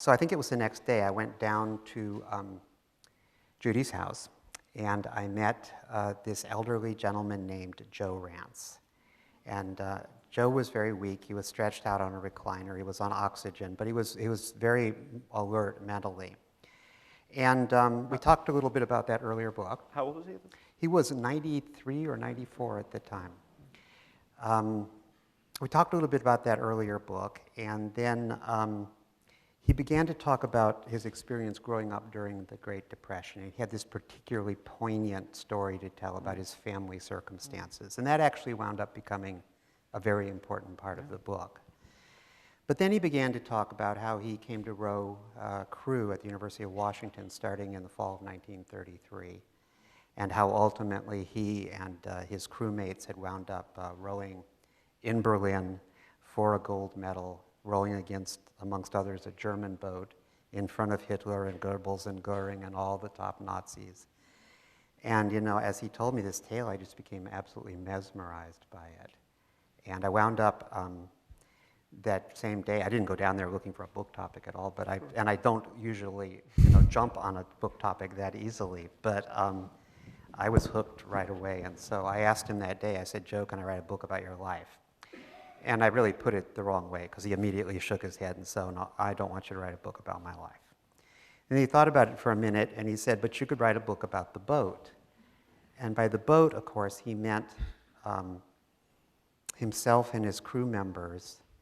So I think it was the next day, I went down to Judy's house, and I met this elderly gentleman named Joe Rantz. And Joe was very weak. He was stretched out on a recliner. He was on oxygen, but he was very alert mentally. And we talked a little bit about that earlier book. How old was he? He was 93 or 94 at the time. We talked a little bit about that earlier book, and then he began to talk about his experience growing up during the Great Depression. He had this particularly poignant story to tell about his family circumstances, and that actually wound up becoming a very important part of the book. But then he began to talk about how he came to row crew at the University of Washington starting in the fall of 1933, and how ultimately he and his crewmates had wound up rowing in Berlin for a gold medal, rowing against, amongst others, a German boat in front of Hitler and Goebbels and Goering and all the top Nazis. And, you know, as he told me this tale, I just became absolutely mesmerized by it. And I wound up that same day, I didn't go down there looking for a book topic at all, but I don't usually, you know, jump on a book topic that easily, but I was hooked right away. And so I asked him that day, I said, Joe, can I write a book about your life? And I really put it the wrong way, because he immediately shook his head and said, no, I don't want you to write a book about my life. And he thought about it for a minute, and he said, but you could write a book about the boat. And by the boat, of course, he meant himself and his crew members